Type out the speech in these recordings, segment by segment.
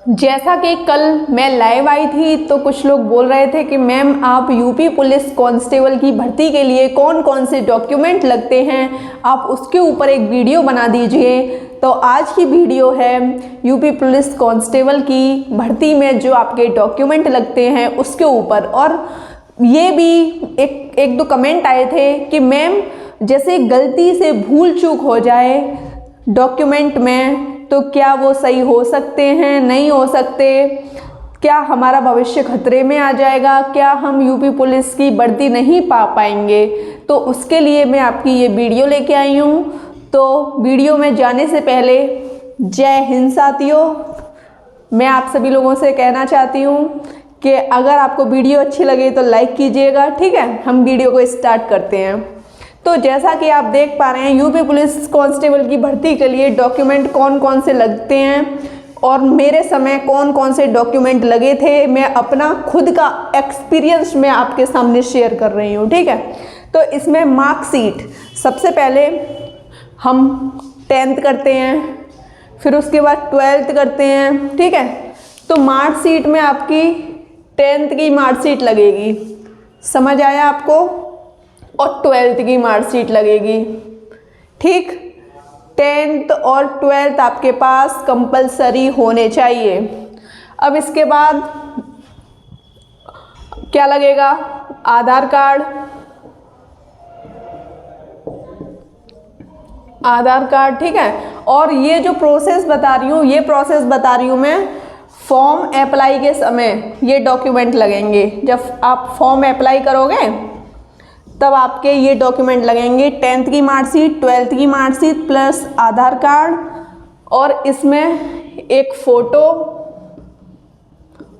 जैसा कि कल मैं लाइव आई थी तो कुछ लोग बोल रहे थे कि मैम आप यूपी पुलिस कांस्टेबल की भर्ती के लिए कौन कौन से डॉक्यूमेंट लगते हैं, आप उसके ऊपर एक वीडियो बना दीजिए। तो आज की वीडियो है यूपी पुलिस कांस्टेबल की भर्ती में जो आपके डॉक्यूमेंट लगते हैं उसके ऊपर। और ये भी एक दो कमेंट आए थे कि मैम जैसे गलती से भूल चूक हो जाए डॉक्यूमेंट में तो क्या वो सही हो सकते हैं, नहीं हो सकते, क्या हमारा भविष्य खतरे में आ जाएगा, क्या हम यूपी पुलिस की वर्दी नहीं पा पाएंगे। तो उसके लिए मैं आपकी ये वीडियो लेके आई हूँ। तो वीडियो में जाने से पहले जय हिंद साथियों। मैं आप सभी लोगों से कहना चाहती हूँ कि अगर आपको वीडियो अच्छी लगे तो लाइक कीजिएगा, ठीक है। हम वीडियो को स्टार्ट करते हैं। तो जैसा कि आप देख पा रहे हैं यूपी पुलिस कांस्टेबल की भर्ती के लिए डॉक्यूमेंट कौन कौन से लगते हैं और मेरे समय कौन कौन से डॉक्यूमेंट लगे थे, मैं अपना खुद का एक्सपीरियंस मैं आपके सामने शेयर कर रही हूँ, ठीक है। तो इसमें मार्कशीट सबसे पहले हम 10th करते हैं, फिर उसके बाद 12th करते हैं, ठीक है। तो मार्कशीट में आपकी 10th की मार्कशीट लगेगी, समझ आया आपको, और 12th की मार्कशीट लगेगी, ठीक। 10th और 12th आपके पास कंपलसरी होने चाहिए। अब इसके बाद क्या लगेगा, आधार कार्ड, ठीक है। और ये जो प्रोसेस बता रही हूँ, ये प्रोसेस बता रही हूँ मैं फॉर्म अप्लाई के समय ये डॉक्यूमेंट लगेंगे। जब आप फॉर्म अप्लाई करोगे तब आपके ये डॉक्यूमेंट लगेंगे, 10th की मार्कशीट, 12th की मार्कशीट प्लस आधार कार्ड, और इसमें एक फ़ोटो,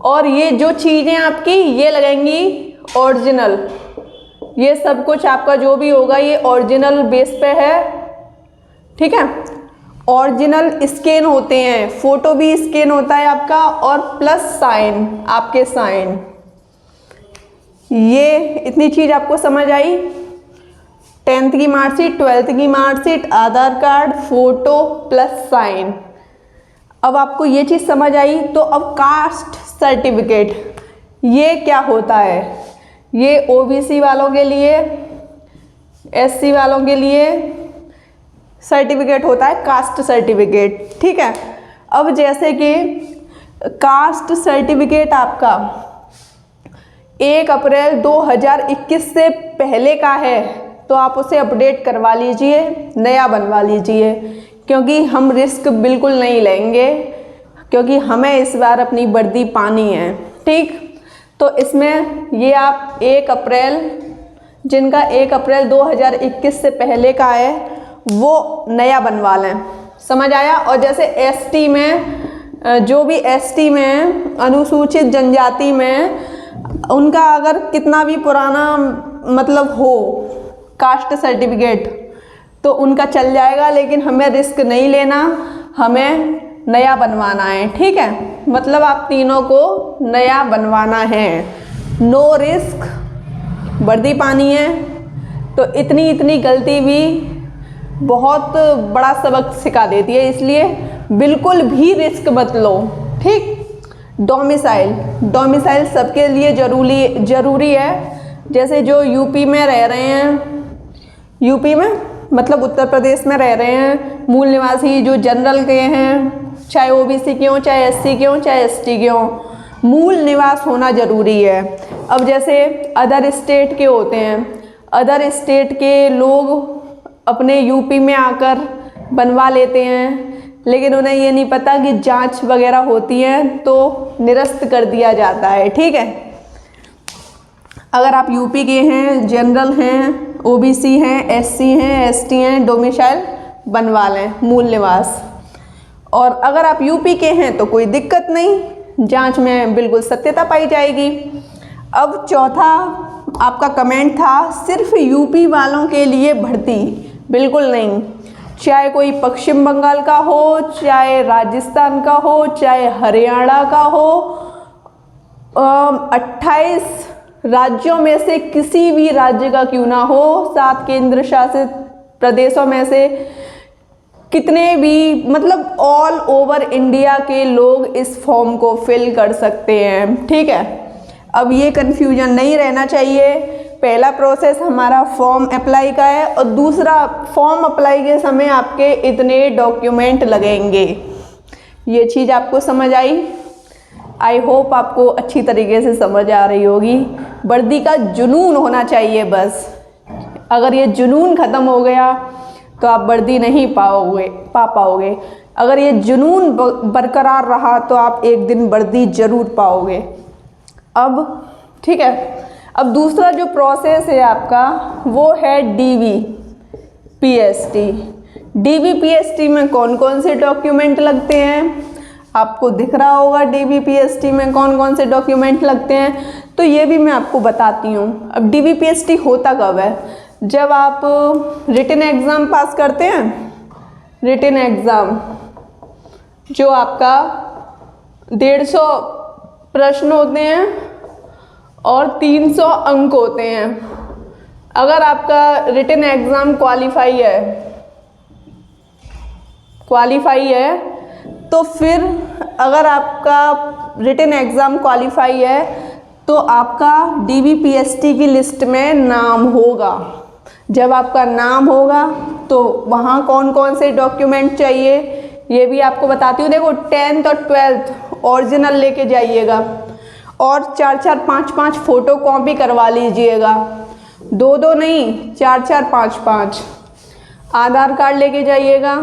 और ये जो चीज़ें आपकी ये लगेंगी ओरिजिनल। ये सब कुछ आपका जो भी होगा ये ओरिजिनल बेस पे है, ठीक है। ओरिजिनल स्कैन होते हैं, फ़ोटो भी स्कैन होता है आपका, और प्लस साइन, आपके साइन। ये इतनी चीज़ आपको समझ आई। 10th की मार्कशीट, 12th की मार्कशीट, आधार कार्ड, फ़ोटो प्लस साइन। अब आपको ये चीज़ समझ आई। तो अब कास्ट सर्टिफिकेट ये क्या होता है, ये ओबीसी वालों के लिए, एससी वालों के लिए सर्टिफिकेट होता है, कास्ट सर्टिफिकेट, ठीक है। अब जैसे कि कास्ट सर्टिफिकेट आपका 1 अप्रैल 2021 से पहले का है तो आप उसे अपडेट करवा लीजिए, नया बनवा लीजिए, क्योंकि हम रिस्क बिल्कुल नहीं लेंगे, क्योंकि हमें इस बार अपनी वर्दी पानी है, ठीक। तो इसमें ये आप 1 अप्रैल, जिनका 1 अप्रैल 2021 से पहले का है वो नया बनवा लें, समझ आया। और जैसे एसटी में, जो भी एसटी में, अनुसूचित जनजाति में, उनका अगर कितना भी पुराना मतलब हो कास्ट सर्टिफिकेट तो उनका चल जाएगा, लेकिन हमें रिस्क नहीं लेना, हमें नया बनवाना है, ठीक है। मतलब आप तीनों को नया बनवाना है, नो रिस्क, वर्दी पानी है। तो इतनी गलती भी बहुत बड़ा सबक सिखा देती है, इसलिए बिल्कुल भी रिस्क मत लो, ठीक। डोमिसाइल सबके लिए ज़रूरी है। जैसे जो यूपी में रह रहे हैं, यूपी में मतलब उत्तर प्रदेश में रह रहे हैं, मूल निवासी जो जनरल के हैं, चाहे ओबीसी के हों, चाहे एससी के हों, चाहे एसटी के हों, मूल निवास होना ज़रूरी है। अब जैसे अदर स्टेट के होते हैं, अदर स्टेट के लोग अपने यूपी में आकर बनवा लेते हैं, लेकिन उन्हें ये नहीं पता कि जांच वगैरह होती है तो निरस्त कर दिया जाता है, ठीक है। अगर आप यूपी के हैं, जनरल हैं, ओबीसी हैं, एससी हैं, एसटी हैं, डोमिसाइल बनवा लें, मूल निवास। और अगर आप यूपी के हैं तो कोई दिक्कत नहीं, जांच में बिल्कुल सत्यता पाई जाएगी। अब चौथा आपका कमेंट था सिर्फ यूपी वालों के लिए भर्ती, बिल्कुल नहीं। चाहे कोई पश्चिम बंगाल का हो, चाहे राजस्थान का हो, चाहे हरियाणा का हो, 28 राज्यों में से किसी भी राज्य का क्यों ना हो, 7 केंद्र शासित प्रदेशों में से कितने भी मतलब ऑल ओवर इंडिया के लोग इस फॉर्म को फिल कर सकते हैं, ठीक है। अब ये कन्फ्यूजन नहीं रहना चाहिए। पहला प्रोसेस हमारा फॉर्म अप्लाई का है और दूसरा फॉर्म अप्लाई के समय आपके इतने डॉक्यूमेंट लगेंगे। ये चीज़ आपको समझ आई? आई होप आपको अच्छी तरीके से समझ आ रही होगी। वर्दी का जुनून होना चाहिए बस। अगर ये जुनून ख़त्म हो गया तो आप वर्दी नहीं पा पाओगे। अगर ये जुनून बरकरार रहा तो आप एक दिन वर्दी ज़रूर पाओगे। अब ठीक है, अब दूसरा जो प्रोसेस है आपका वो है DVPST। DVPST में कौन कौन से डॉक्यूमेंट लगते हैं? आपको दिख रहा होगा DVPST में कौन कौन से डॉक्यूमेंट लगते हैं, तो ये भी मैं आपको बताती हूँ। अब DVPST होता कब है? जब आप रिटन एग्ज़ाम पास करते हैं। रिटन एग्ज़ाम जो आपका 150 प्रश्न होते हैं और 300 अंक होते हैं। अगर आपका रिटन एग्ज़ाम क्वालिफाई है तो फिर अगर आपका रिटन एग्ज़ाम क्वालिफाई है तो आपका DVPST की लिस्ट में नाम होगा। जब आपका नाम होगा तो वहाँ कौन कौन से डॉक्यूमेंट चाहिए ये भी आपको बताती हूँ। देखो 10th और 12th ओरिजिनल लेके जाइएगा और 4-4 5-5 फ़ोटो कॉपी करवा लीजिएगा। 2-2 नहीं, 4-4 5-5। आधार कार्ड लेके जाइएगा,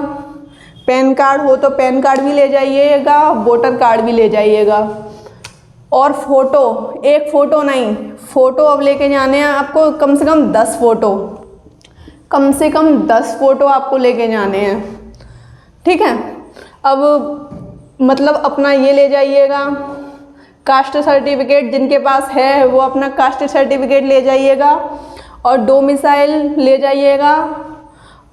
पैन कार्ड हो तो पैन कार्ड भी ले जाइएगा, वोटर कार्ड भी ले जाइएगा। और फ़ोटो, एक फ़ोटो नहीं, फ़ोटो अब लेके जाने हैं आपको कम से कम 10 फ़ोटो, कम से कम 10 फ़ोटो आपको लेके जाने हैं, ठीक है। अब मतलब अपना ये ले जाइएगा, कास्ट सर्टिफिकेट जिनके पास है वो अपना कास्ट सर्टिफिकेट ले जाइएगा और डोमिसाइल ले जाइएगा।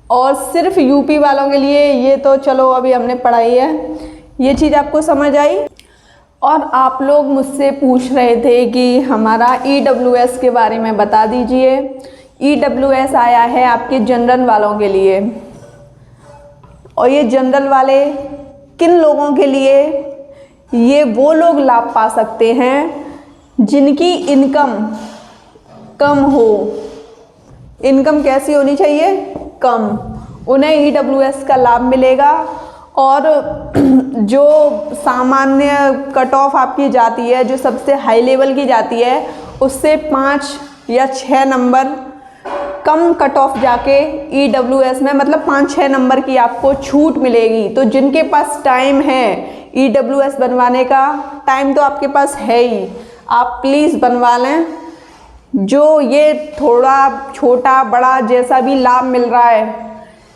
और सिर्फ यूपी वालों के लिए ये तो चलो अभी हमने पढ़ाई है, ये चीज़ आपको समझ आई। और आप लोग मुझसे पूछ रहे थे कि हमारा EWS के बारे में बता दीजिए। EWS आया है आपके जनरल वालों के लिए। और ये जनरल वाले किन लोगों के लिए? ये वो लोग लाभ पा सकते हैं जिनकी इनकम कम हो। इनकम कैसी होनी चाहिए? कम। उन्हें EWS का लाभ मिलेगा। और जो सामान्य कट ऑफ आपकी जाती है, जो सबसे हाई लेवल की जाती है, उससे 5 या 6 नंबर कम कट ऑफ जाके EWS में मतलब 5-6 नंबर की आपको छूट मिलेगी। तो जिनके पास टाइम है EWS बनवाने का, टाइम तो आपके पास है ही, आप प्लीज़ बनवा लें। जो ये थोड़ा छोटा बड़ा जैसा भी लाभ मिल रहा है,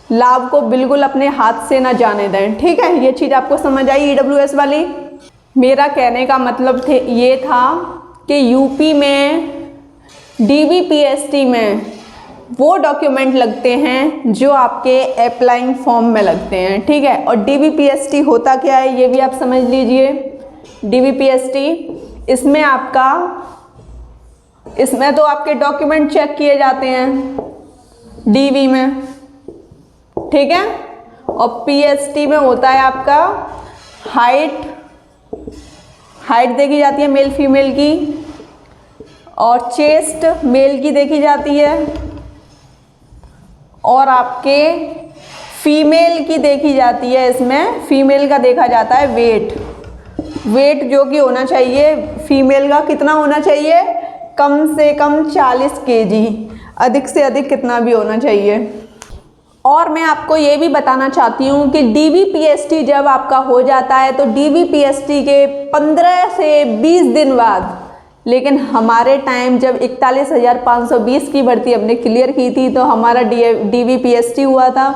लाभ को बिल्कुल अपने हाथ से ना जाने दें, ठीक है। ये चीज़ आपको समझ आई EWS वाली? मेरा कहने का मतलब ये था कि यूपी में DVPST में वो डॉक्यूमेंट लगते हैं जो आपके अप्लाइंग फॉर्म में लगते हैं, ठीक है। और DVPST होता क्या है ये भी आप समझ लीजिए। DVPST इसमें तो आपके डॉक्यूमेंट चेक किए जाते हैं DV में, ठीक है। और PST में होता है आपका हाइट देखी जाती है मेल फीमेल की, और चेस्ट मेल की देखी जाती है, और आपके फीमेल की देखी जाती है। इसमें फीमेल का देखा जाता है वेट जो कि होना चाहिए फीमेल का कितना होना चाहिए? कम से कम 40 kg, अधिक से अधिक कितना भी होना चाहिए। और मैं आपको ये भी बताना चाहती हूँ कि DVPST जब आपका हो जाता है तो DVPST के 15 से 20 दिन बाद, लेकिन हमारे टाइम जब 41,520 की भर्ती हमने क्लियर की थी तो हमारा DVPST हुआ था।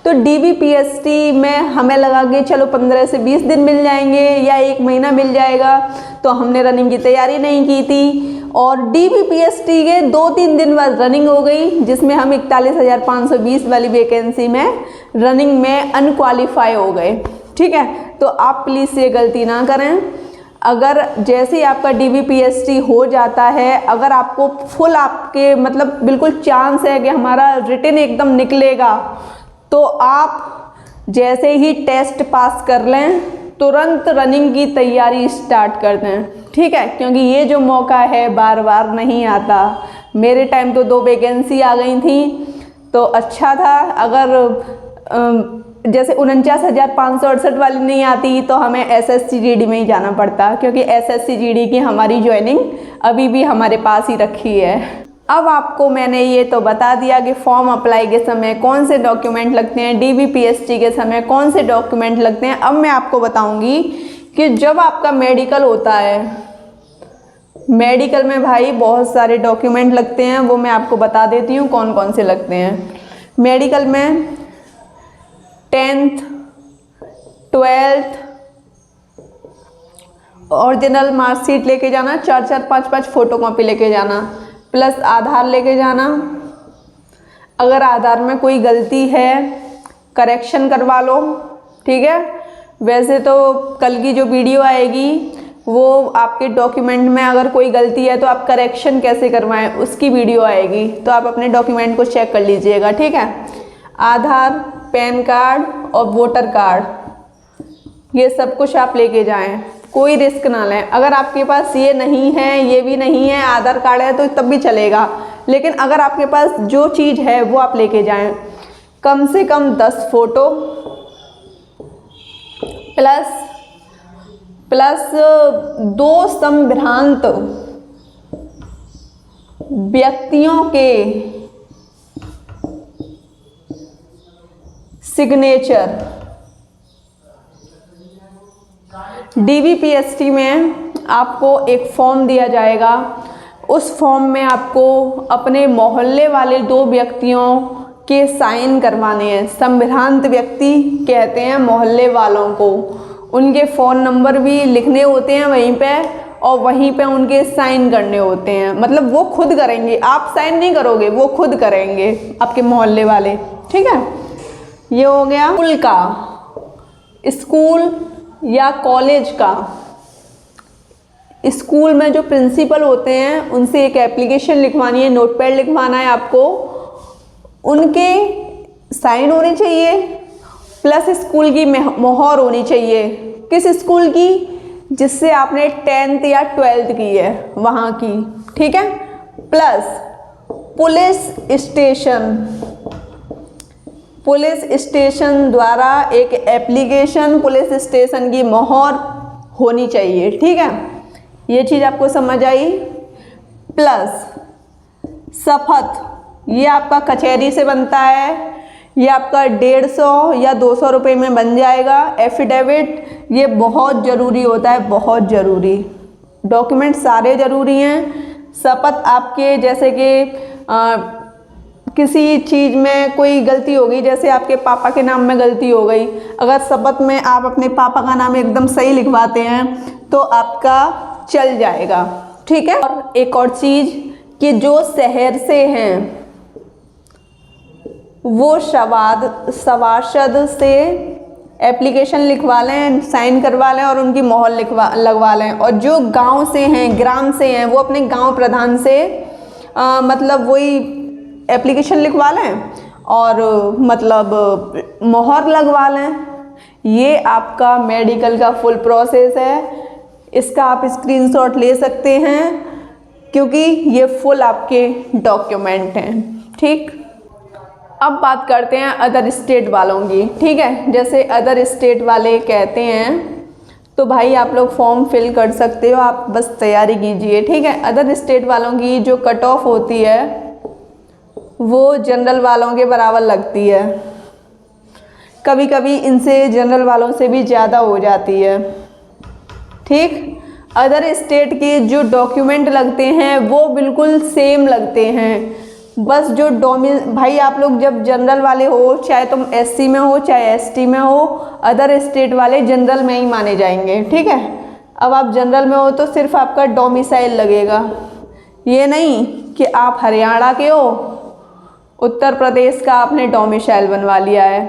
तो DVPST में हमें लगा कि चलो 15 से 20 दिन मिल जाएंगे या 1 महीना मिल जाएगा, तो हमने रनिंग की तैयारी नहीं की थी। और DVPST के 2-3 दिन बाद रनिंग हो गई, जिसमें हम 41,520 वाली वैकेंसी में रनिंग में अनक्वालिफाई हो गए, ठीक है। तो आप प्लीज़ ये गलती ना करें। अगर जैसे ही आपका DVPST हो जाता है, अगर आपको फुल आपके मतलब बिल्कुल चांस है कि हमारा रिटन एकदम निकलेगा, तो आप जैसे ही टेस्ट पास कर लें तुरंत रनिंग की तैयारी स्टार्ट कर दें, ठीक है, क्योंकि ये जो मौका है बार बार नहीं आता। मेरे टाइम तो 2 वैकेंसी आ गई थी तो अच्छा था, अगर जैसे 49,568 वाली नहीं आती तो हमें SSC GD में ही जाना पड़ता, क्योंकि SSC GD की हमारी ज्वाइनिंग अभी भी हमारे पास ही रखी है। अब आपको मैंने ये तो बता दिया कि फॉर्म अप्लाई के समय कौन से डॉक्यूमेंट लगते हैं, DBPST के समय कौन से डॉक्यूमेंट लगते हैं। अब मैं आपको बताऊंगी कि जब आपका मेडिकल होता है, मेडिकल में भाई बहुत सारे डॉक्यूमेंट लगते हैं, वो मैं आपको बता देती हूँ कौन कौन से लगते हैं। मेडिकल में 10th 12th ओरिजिनल मार्कशीट लेके जाना, 4-4 5-5 फोटोकॉपी लेके जाना, प्लस आधार लेके जाना। अगर आधार में कोई गलती है करेक्शन करवा लो, ठीक है। वैसे तो कल की जो वीडियो आएगी वो आपके डॉक्यूमेंट में अगर कोई गलती है तो आप करेक्शन कैसे करवाएं उसकी वीडियो आएगी, तो आप अपने डॉक्यूमेंट को चेक कर लीजिएगा, ठीक है। आधार, पैन कार्ड और वोटर कार्ड ये सब कुछ आप लेके जाएं, कोई रिस्क ना लें। अगर आपके पास ये नहीं है, ये भी नहीं है, आधार कार्ड है तो तब भी चलेगा, लेकिन अगर आपके पास जो चीज़ है वो आप लेके जाएं। कम से कम 10 फोटो प्लस 2 संभ्रांत व्यक्तियों के सिग्नेचर। DBPST में आपको एक फॉर्म दिया जाएगा, उस फॉर्म में आपको अपने मोहल्ले वाले 2 व्यक्तियों के साइन करवाने हैं। संभ्रांत व्यक्ति कहते हैं मोहल्ले वालों को, उनके फ़ोन नंबर भी लिखने होते हैं वहीं पे, और वहीं पे उनके साइन करने होते हैं। मतलब वो खुद करेंगे, आप साइन नहीं करोगे, वो खुद करेंगे आपके मोहल्ले वाले, ठीक है। ये हो गया स्कूल का, स्कूल या कॉलेज का। स्कूल में जो प्रिंसिपल होते हैं उनसे एक एप्लीकेशन लिखवानी है, नोटपैड लिखवाना है आपको, उनके साइन होने चाहिए, प्लस स्कूल की मोहर होनी चाहिए। किस स्कूल की? जिससे आपने 10th या 12th की है वहाँ की, ठीक है। प्लस पुलिस स्टेशन द्वारा एक एप्लीकेशन, पुलिस स्टेशन की मोहर होनी चाहिए, ठीक है। ये चीज़ आपको समझ आई। प्लस शपथ, ये आपका कचहरी से बनता है, ये आपका 150 या 200 रुपये में बन जाएगा। एफिडेविट, ये बहुत ज़रूरी होता है, बहुत ज़रूरी। डॉक्यूमेंट सारे ज़रूरी हैं। शपथ आपके, जैसे कि किसी चीज़ में कोई गलती हो गई, जैसे आपके पापा के नाम में गलती हो गई, अगर शपथ में आप अपने पापा का नाम एकदम सही लिखवाते हैं तो आपका चल जाएगा, ठीक है। और एक और चीज़ कि जो शहर से हैं वो सभासद से एप्लीकेशन लिखवा लें, साइन करवा लें और उनकी मोहर लगवा लें। और जो गांव से हैं, ग्राम से हैं, वो अपने गांव प्रधान से मतलब वही एप्लीकेशन लिखवा लें और मतलब मोहर लगवा लें। ये आपका मेडिकल का फुल प्रोसेस है। इसका आप स्क्रीनशॉट ले सकते हैं क्योंकि ये फुल आपके डॉक्यूमेंट हैं, ठीक। अब बात करते हैं अदर स्टेट वालों की, ठीक है। जैसे अदर स्टेट वाले कहते हैं तो भाई आप लोग फॉर्म फिल कर सकते हो, आप बस तैयारी कीजिए, ठीक है। अदर स्टेट वालों की जो कट ऑफ होती है वो जनरल वालों के बराबर लगती है, कभी कभी इनसे जनरल वालों से भी ज़्यादा हो जाती है, ठीक। अदर स्टेट के जो डॉक्यूमेंट लगते हैं वो बिल्कुल सेम लगते हैं, बस जो भाई आप लोग जब जनरल वाले हो, चाहे तुम SC में हो चाहे ST में हो, अदर स्टेट वाले जनरल में ही माने जाएंगे, ठीक है। अब आप जनरल में हो तो सिर्फ आपका डोमिसाइल लगेगा, ये नहीं कि आप हरियाणा के हो, उत्तर प्रदेश का आपने डोमिसाइल बनवा लिया है,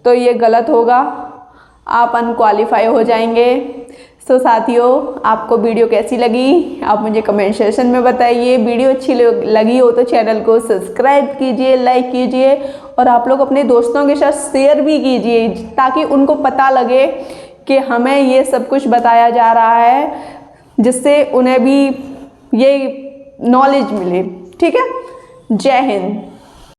तो ये गलत होगा, आप अनक्वालिफाई हो जाएंगे। तो साथियों, आपको वीडियो कैसी लगी आप मुझे कमेंट सेक्शन में बताइए। वीडियो अच्छी लगी हो तो चैनल को सब्सक्राइब कीजिए, लाइक कीजिए और आप लोग अपने दोस्तों के साथ शेयर भी कीजिए ताकि उनको पता लगे कि हमें ये सब कुछ बताया जा रहा है, जिससे उन्हें भी ये नॉलेज मिले। ठीक है, जय हिंद।